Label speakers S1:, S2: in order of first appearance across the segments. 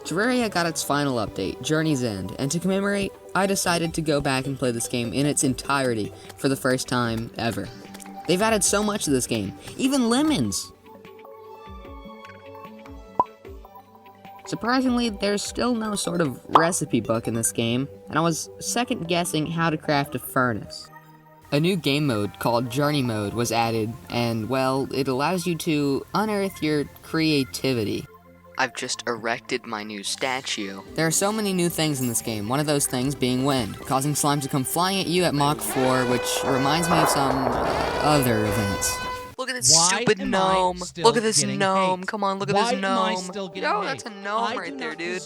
S1: Terraria got its final update, Journey's End, and to commemorate, I decided to go back and play this game in its entirety for the first time ever. They've added so much to this game, even lemons! Surprisingly, there's still no sort of recipe book in this game, and I was second guessing how to craft a furnace. A new game mode called Journey Mode was added, and well, it allows you to unearth your creativity. I've just erected my new statue. There are so many new things in this game, one of those things being wind, causing slimes to come flying at you at Mach 4, which reminds me of some other events. Look at this stupid gnome! Look at this gnome! Come on, look at this gnome! Yo, that's a gnome right there, dude.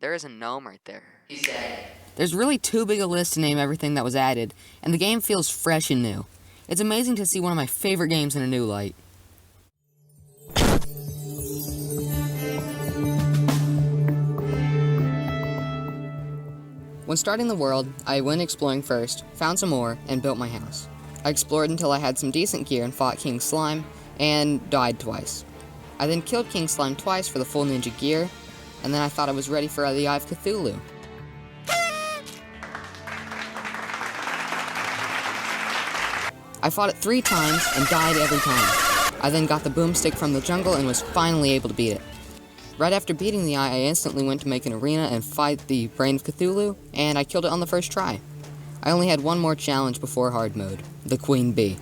S1: There is a gnome right there. He's dead. There's really too big a list to name everything that was added, and the game feels fresh and new. It's amazing to see one of my favorite games in a new light. When starting the world, I went exploring first, found some more, and built my house. I explored until I had some decent gear and fought King Slime, and died twice. I then killed King Slime twice for the full ninja gear, and then I thought I was ready for the Eye of Cthulhu. I fought it 3 times and died every time. I then got the boomstick from the jungle and was finally able to beat it. Right after beating the eye, I instantly went to make an arena and fight the Brain of Cthulhu, and I killed it on the first try. I only had one more challenge before hard mode, the Queen Bee.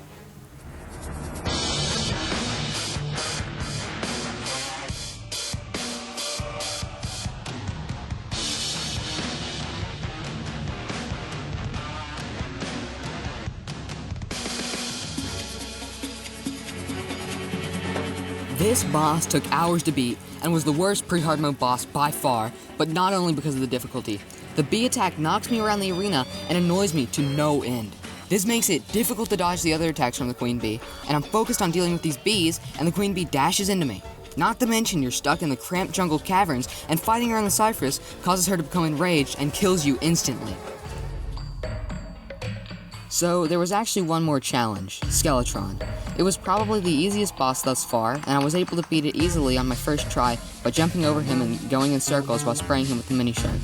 S1: This boss took hours to beat, and was the worst pre-hard mode boss by far, but not only because of the difficulty. The bee attack knocks me around the arena and annoys me to no end. This makes it difficult to dodge the other attacks from the Queen Bee, and I'm focused on dealing with these bees, and the Queen Bee dashes into me. Not to mention you're stuck in the cramped jungle caverns, and fighting her on the Cypress causes her to become enraged and kills you instantly. So, there was actually one more challenge, Skeletron. It was probably the easiest boss thus far, and I was able to beat it easily on my first try by jumping over him and going in circles while spraying him with the mini shark.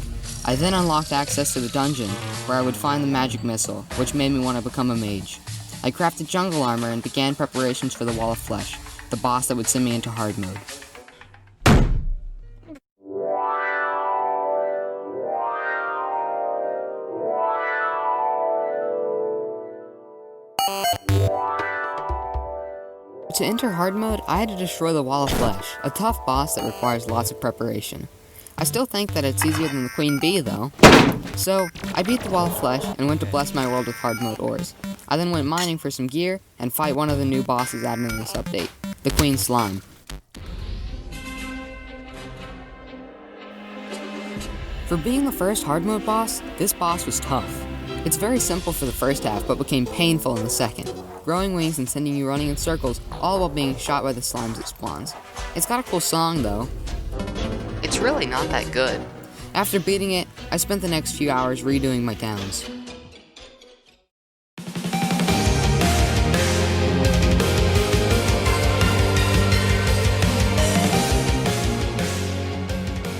S1: I then unlocked access to the dungeon, where I would find the magic missile, which made me want to become a mage. I crafted jungle armor and began preparations for the Wall of Flesh, the boss that would send me into hard mode. To enter hard mode, I had to destroy the Wall of Flesh, a tough boss that requires lots of preparation. I still think that it's easier than the Queen Bee though. So, I beat the Wall of Flesh and went to bless my world with hard mode ores. I then went mining for some gear and fight one of the new bosses added in this update, the Queen Slime. For being the first hard mode boss, this boss was tough. It's very simple for the first half, but became painful in the second, growing wings and sending you running in circles, all while being shot by the slimes it spawns. It's got a cool song though. It's really not that good. After beating it, I spent the next few hours redoing my towns.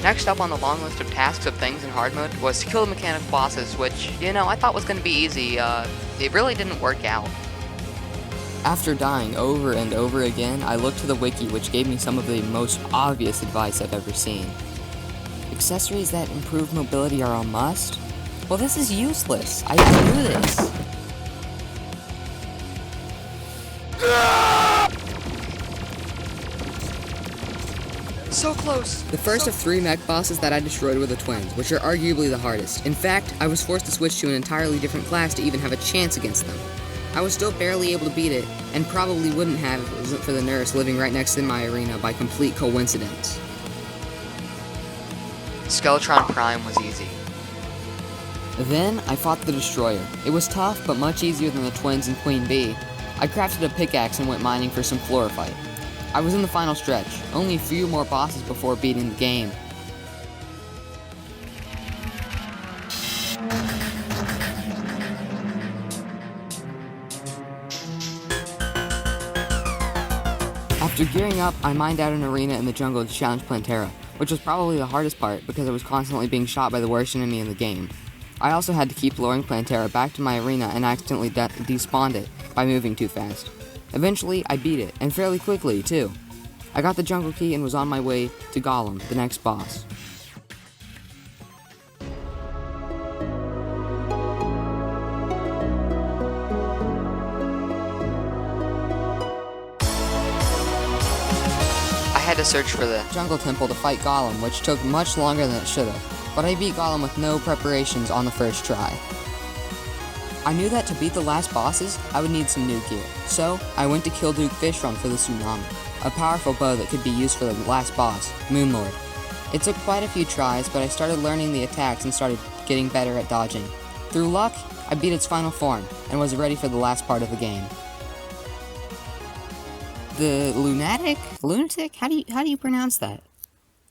S1: Next up on the long list of tasks of things in hard mode was to kill the mechanic bosses, which, I thought was going to be easy. It really didn't work out. After dying over and over again, I looked to the wiki, which gave me some of the most obvious advice I've ever seen. Accessories that improve mobility are a must? Well, this is useless. I knew this. So close! The first of 3 mech bosses that I destroyed were the twins, which are arguably the hardest. In fact, I was forced to switch to an entirely different class to even have a chance against them. I was still barely able to beat it, and probably wouldn't have if it wasn't for the nurse living right next to my arena by complete coincidence. Skeletron Prime was easy. Then, I fought the Destroyer. It was tough, but much easier than the twins and Queen Bee. I crafted a pickaxe and went mining for some chlorophyte. I was in the final stretch, only a few more bosses before beating the game. After gearing up, I mined out an arena in the jungle to challenge Plantera. which was probably the hardest part because I was constantly being shot by the worst enemy in the game. I also had to keep luring Plantera back to my arena and accidentally despawned it by moving too fast. Eventually, I beat it, and fairly quickly, too. I got the jungle key and was on my way to Golem, the next boss. I had to search for the jungle temple to fight Golem, which took much longer than it should have, but I beat Golem with no preparations on the first try. I knew that to beat the last bosses, I would need some new gear, so I went to kill Duke Fishron for the Tsunami, a powerful bow that could be used for the last boss, Moonlord. It took quite a few tries, but I started learning the attacks and started getting better at dodging. Through luck, I beat its final form, and was ready for the last part of the game. The lunatic? How do you pronounce that?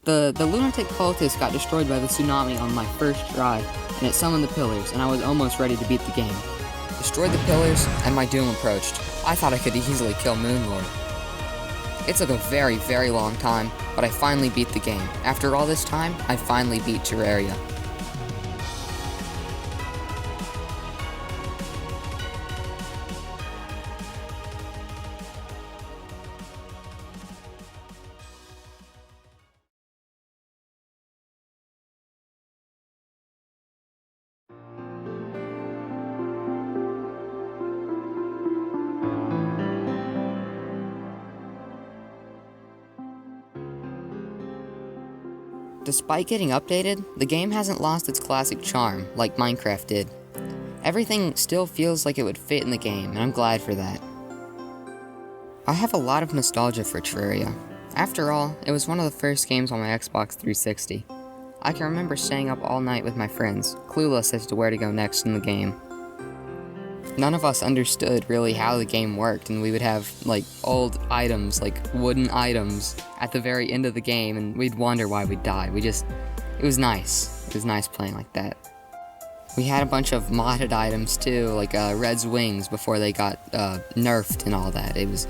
S1: The lunatic cultist got destroyed by the tsunami on my first try, and it summoned the pillars, and I was almost ready to beat the game. Destroyed the pillars, and my doom approached. I thought I could easily kill Moonlord. It took a very, very long time, but I finally beat the game. After all this time, I finally beat Terraria. Despite getting updated, the game hasn't lost its classic charm, like Minecraft did. Everything still feels like it would fit in the game, and I'm glad for that. I have a lot of nostalgia for Terraria. After all, it was one of the first games on my Xbox 360. I can remember staying up all night with my friends, clueless as to where to go next in the game. None of us understood really how the game worked, and we would have, old items, wooden items, at the very end of the game, and we'd wonder why we'd die. It was nice. It was nice playing like that. We had a bunch of modded items, too, like Red's wings before they got nerfed and all that. It was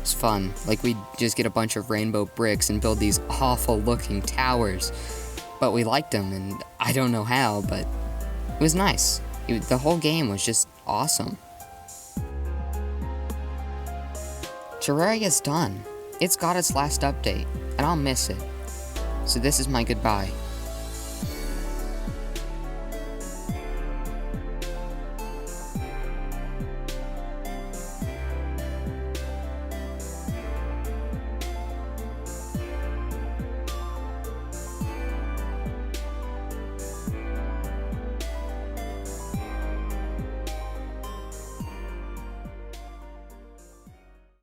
S1: fun. We'd just get a bunch of rainbow bricks and build these awful-looking towers. But we liked them, and I don't know how, but it was nice. The whole game was just awesome. Terraria's done. It's got its last update, and I'll miss it. So this is my goodbye.